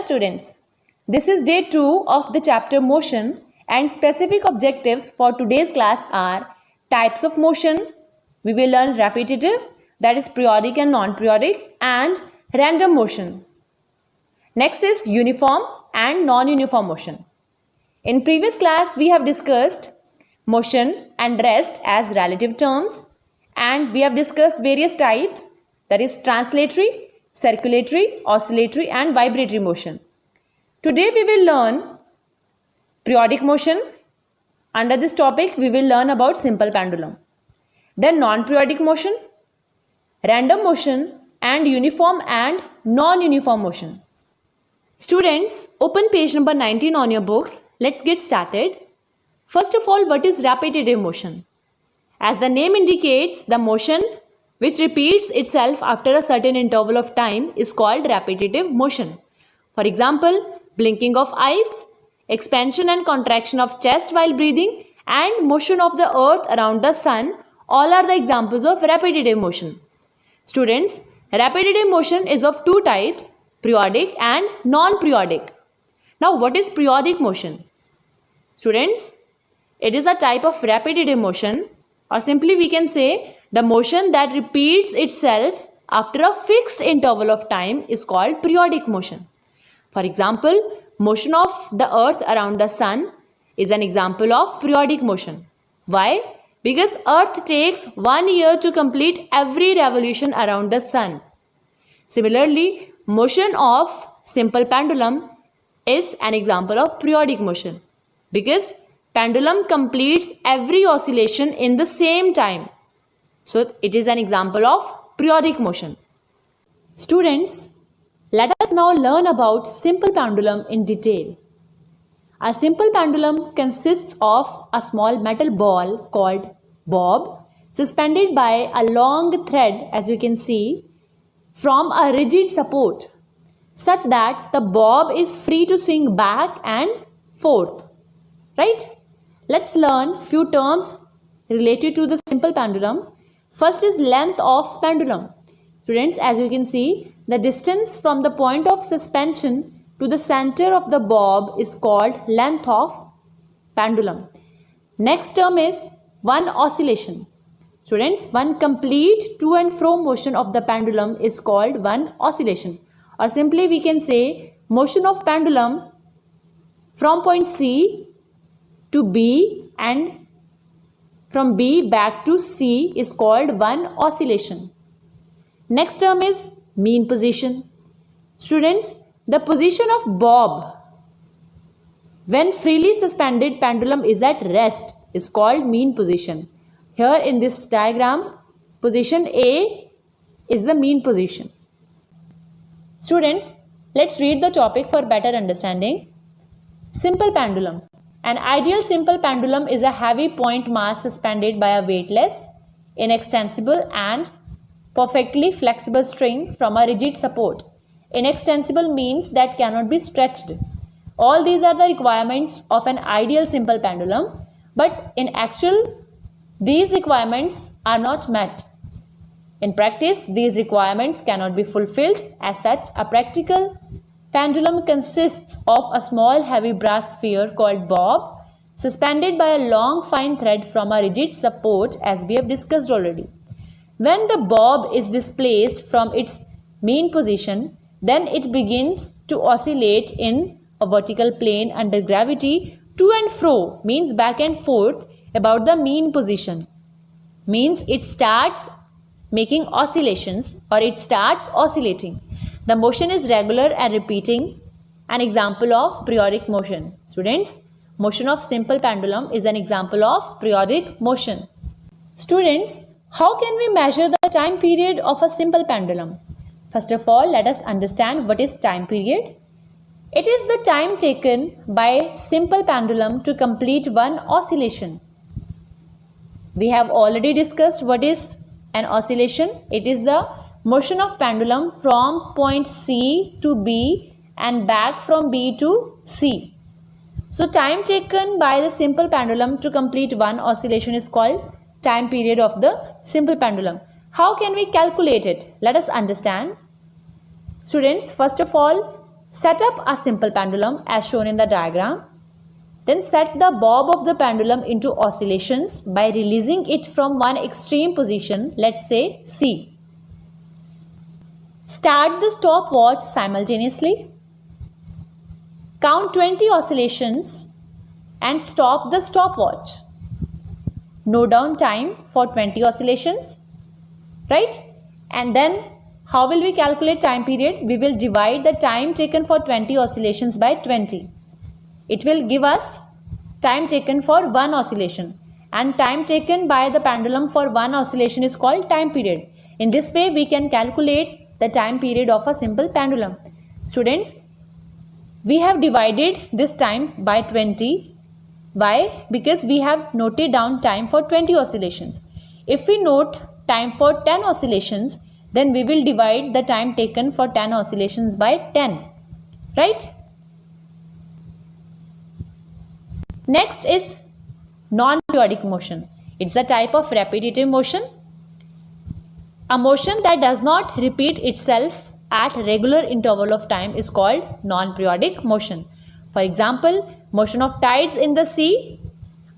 students, this is day 2 of the chapter motion and specific objectives for today's class are types of motion. We will learn repetitive, that is periodic and non-periodic, and random motion. Next is uniform and non-uniform motion. In previous class we have discussed motion and rest as relative terms, and we have discussed various types, that is translatory, circulatory, oscillatory and vibratory motion. Today we will learn periodic motion. Under this topic we will learn about simple pendulum. Then non-periodic motion, random motion and uniform and non-uniform motion. Students, open page number 19 on your books. Let's get started. First of all, what is repetitive motion? As the name indicates, the motion which repeats itself after a certain interval of time is called repetitive motion. For example, blinking of eyes, expansion and contraction of chest while breathing, and motion of the earth around the sun, all are the examples of repetitive motion. Students, repetitive motion is of two types, periodic and non-periodic. Now, what is periodic motion? Students, it is a type of repetitive motion, or simply we can say the motion that repeats itself after a fixed interval of time is called periodic motion. For example, motion of the earth around the sun is an example of periodic motion. Why? Because earth takes 1 year to complete every revolution around the sun. Similarly, motion of simple pendulum is an example of periodic motion because pendulum completes every oscillation in the same time. So it is an example of periodic motion. Students, let us now learn about simple pendulum in detail. A simple pendulum consists of a small metal ball called bob suspended by a long thread, as you can see, from a rigid support such that the bob is free to swing back and forth. Right? Let's learn few terms related to the simple pendulum. First is length of pendulum. Students, as you can see, the distance from the point of suspension to the center of the bob is called length of pendulum. Next term is one oscillation. Students, one complete to and fro motion of the pendulum is called one oscillation, or simply we can say motion of pendulum from point C to B and from B back to C is called one oscillation. Next term is mean position. Students, the position of bob when freely suspended pendulum is at rest is called mean position. Here in this diagram, position A is the mean position. Students, let's read the topic for better understanding. Simple pendulum. An ideal simple pendulum is a heavy point mass suspended by a weightless, inextensible and perfectly flexible string from a rigid support. Inextensible means that cannot be stretched. All these are the requirements of an ideal simple pendulum, but in actual these requirements are not met. In practice, these requirements cannot be fulfilled. As such, a practical pendulum consists of a small heavy brass sphere called bob suspended by a long fine thread from a rigid support, as we have discussed already. When the bob is displaced from its mean position, then it begins to oscillate in a vertical plane under gravity to and fro, means back and forth about the mean position. Means it starts making oscillations or it starts oscillating. The motion is regular and repeating, an example of periodic motion. Students, motion of simple pendulum is an example of periodic motion. Students, how can we measure the time period of a simple pendulum? First of all, let us understand what is time period. It is the time taken by simple pendulum to complete one oscillation. We have already discussed what is an oscillation. It is the motion of pendulum from point C to B and back from B to C. So time taken by the simple pendulum to complete one oscillation is called time period of the simple pendulum. How can we calculate it? Let us understand. Students, first of all, Set up a simple pendulum as shown in the diagram. Then set the bob of the pendulum into oscillations by releasing it from one extreme position, let's say C. Start the stopwatch simultaneously. Count 20 oscillations and stop the stopwatch. Note down time for 20 oscillations, right? And then how will we calculate time period? We will divide the time taken for 20 oscillations by 20. It will give us time taken for one oscillation, and time taken by the pendulum for one oscillation is called time period. In this way, we can calculate the time period of a simple pendulum. Students, we have divided this time by 20. Why? Because we have noted down time for 20 oscillations. If we note time for 10 oscillations, then we will divide the time taken for 10 oscillations by 10, right? Next is non-periodic motion. It's a type of repetitive motion. A motion that does not repeat itself at regular interval of time is called non-periodic motion. For example, motion of tides in the sea,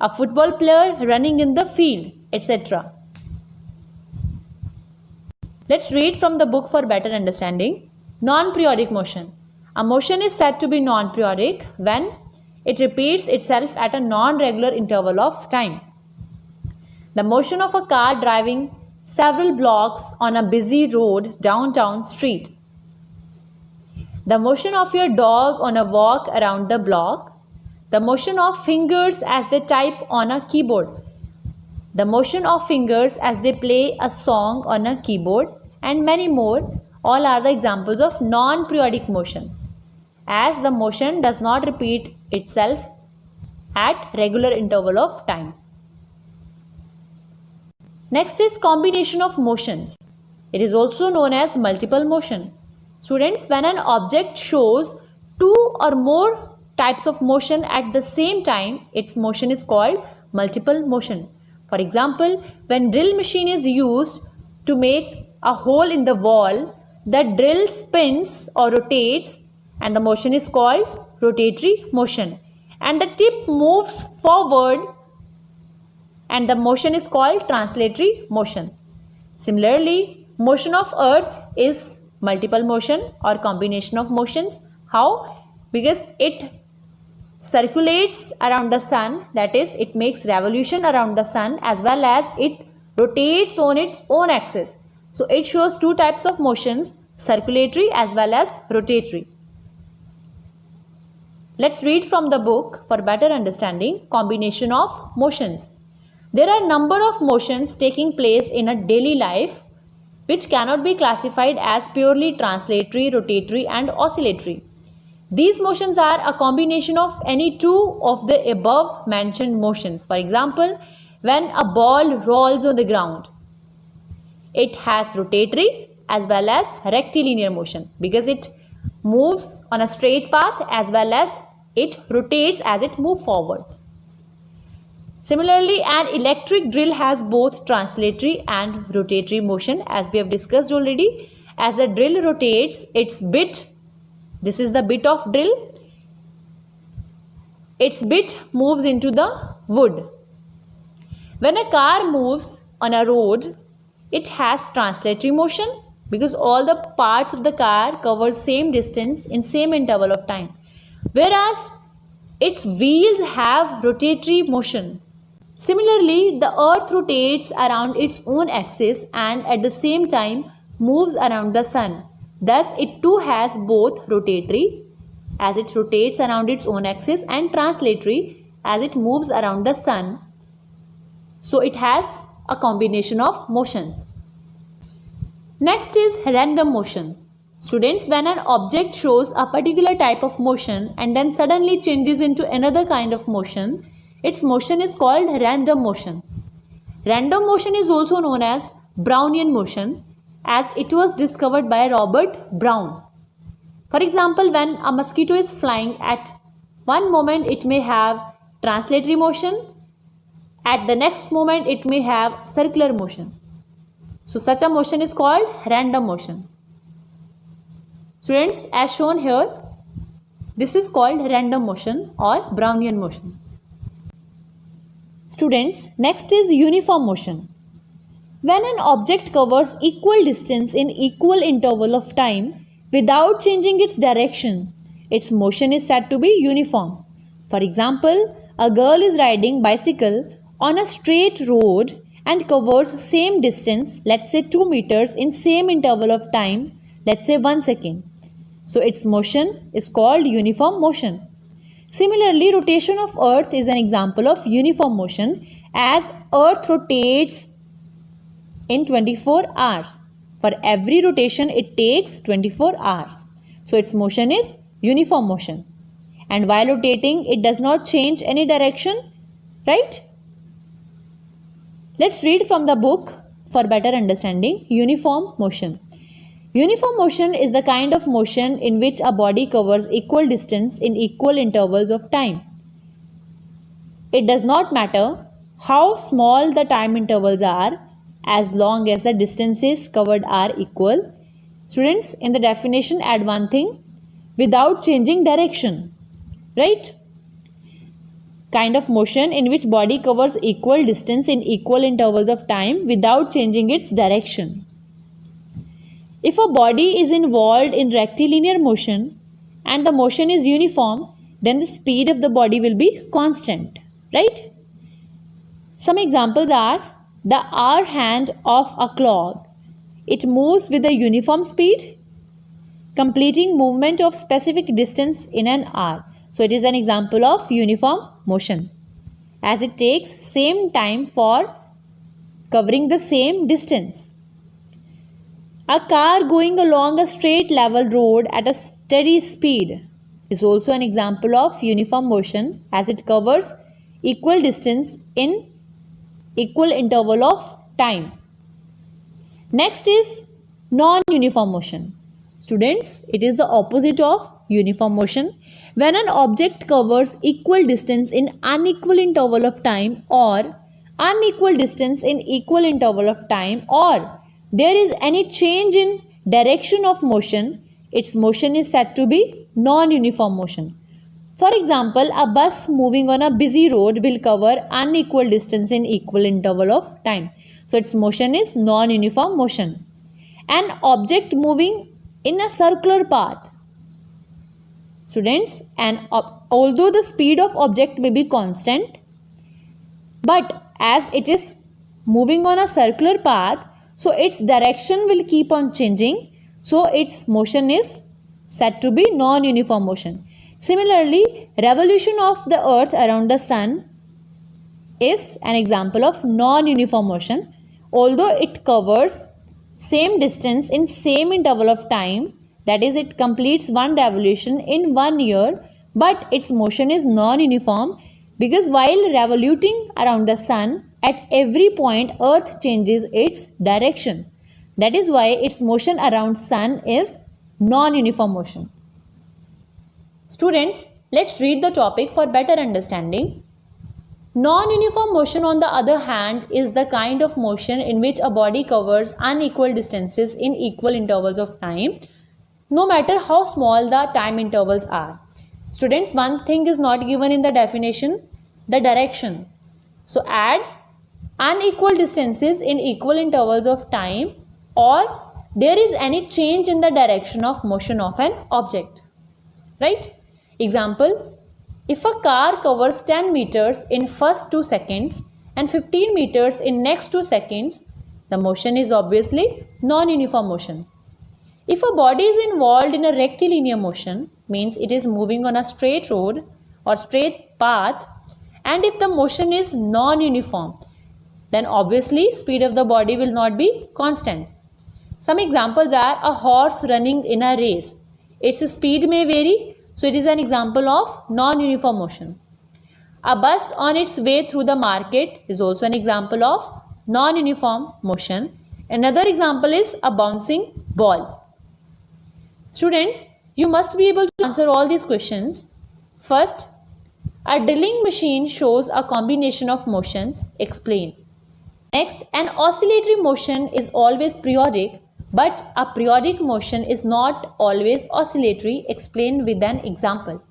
a football player running in the field, etc. Let's read from the book for better understanding. Non-periodic motion. A motion is said to be non-periodic when it repeats itself at a non-regular interval of time. The motion of a car driving several blocks on a busy road downtown street. The motion of your dog on a walk around the block. The motion of fingers as they type on a keyboard. The motion of fingers as they play a song on a keyboard, and many more. All are the examples of non-periodic motion, as the motion does not repeat itself at regular interval of time. Next is combination of motions. It is also known as multiple motion. Students, when an object shows two or more types of motion at the same time, its motion is called multiple motion. For example, when drill machine is used to make a hole in the wall, the drill spins or rotates, and the motion is called rotatory motion. And the tip moves forward, and the motion is called translatory motion. Similarly, motion of earth is multiple motion or combination of motions. How? Because it circulates around the sun, that is, it makes revolution around the sun, as well as it rotates on its own axis. So it shows two types of motions, circulatory as well as rotatory. Let's read from the book for better understanding combination of motions. There are a number of motions taking place in a daily life which cannot be classified as purely translatory, rotatory and oscillatory. These motions are a combination of any two of the above mentioned motions. For example, when a ball rolls on the ground, it has rotatory as well as rectilinear motion because it moves on a straight path as well as it rotates as it moves forwards. Similarly, an electric drill has both translatory and rotatory motion, as we have discussed already. As the drill rotates, its bit, this is the bit of drill, its bit moves into the wood. When a car moves on a road, it has translatory motion because all the parts of the car cover same distance in same interval of time, whereas its wheels have rotatory motion. Similarly, the earth rotates around its own axis and at the same time moves around the sun. Thus, it too has both rotatory as it rotates around its own axis and translatory as it moves around the sun. So, it has a combination of motions. Next is random motion. Students, when an object shows a particular type of motion and then suddenly changes into another kind of motion, its motion is called random motion. Random motion is also known as Brownian motion, as it was discovered by Robert Brown. For example, when a mosquito is flying, at one moment it may have translatory motion, at the next moment it may have circular motion. So such a motion is called random motion. Students, as shown here, This is called random motion or Brownian motion. Students, next is uniform motion. When an object covers equal distance in equal interval of time without changing its direction, its motion is said to be uniform. For example, a girl is riding bicycle on a straight road and covers same distance, let's say 2 meters, in same interval of time, let's say 1 second. So its motion is called uniform motion. Similarly, rotation of earth is an example of uniform motion, as earth rotates in 24 hours. For every rotation it takes 24 hours. So its motion is uniform motion. And while rotating, it does not change any direction, right? Let's read from the book for better understanding. Uniform motion. Uniform motion is the kind of motion in which a body covers equal distance in equal intervals of time. It does not matter how small the time intervals are, as long as the distances covered are equal. Students, in the definition add one thing: without changing direction, right? Kind of motion in which body covers equal distance in equal intervals of time without changing its direction. If a body is involved in rectilinear motion and the motion is uniform, then the speed of the body will be constant, right? Some examples are the hour hand of a clock. It moves with a uniform speed, completing movement of specific distance in an hour. So it is an example of uniform motion, as it takes same time for covering the same distance. A car going along a straight level road at a steady speed is also an example of uniform motion, as it covers equal distance in equal interval of time. Next is non-uniform motion. Students, it is the opposite of uniform motion. When an object covers equal distance in unequal interval of time, or unequal distance in equal interval of time, or there is any change in direction of motion, its motion is said to be non-uniform motion. For example, a bus moving on a busy road will cover unequal distance in equal interval of time. So its motion is non-uniform motion. An object moving in a circular path. Students, although the speed of object may be constant, but as it is moving on a circular path, so its direction will keep on changing. So its motion is said to be non-uniform motion. Similarly, revolution of the earth around the sun is an example of non-uniform motion. Although it covers same distance in same interval of time, that is, it completes one revolution in 1 year, but its motion is non-uniform, because while revoluting around the sun, at every point earth changes its direction. That is why its motion around sun is non-uniform motion. Students, let's read the topic for better understanding. Non-uniform motion, on the other hand, is the kind of motion in which a body covers unequal distances in equal intervals of time, no matter how small the time intervals are. Students, one thing is not given in the definition: the direction. So add unequal distances in equal intervals of time, or there is any change in the direction of motion of an object, right? Example: if a car covers 10 meters in first 2 seconds and 15 meters in next 2 seconds, the motion is obviously non-uniform motion. If a body is involved in a rectilinear motion, means it is moving on a straight road or straight path, and if the motion is non-uniform, then obviously speed of the body will not be constant. Some examples are a horse running in a race. Its speed may vary, so it is an example of non-uniform motion. A bus on its way through the market is also an example of non-uniform motion. Another example is a bouncing ball. Students, you must be able to answer all these questions. First, a drilling machine shows a combination of motions. Explain. Next, an oscillatory motion is always periodic, But a periodic motion is not always oscillatory. Explain with an example.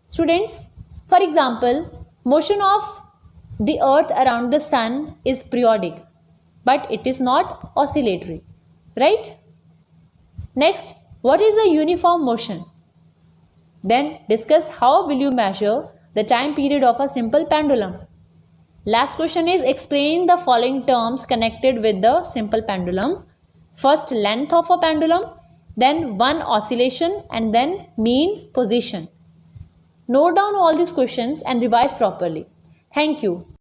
Students, for example, motion of the earth around the sun is periodic, but it is not oscillatory, right? Next, what is a uniform motion? Then discuss how will you measure the time period of a simple pendulum. Last question is explain the following terms connected with the simple pendulum. First, length of a pendulum, then one oscillation, and then mean position. Note down all these questions and revise properly. Thank you.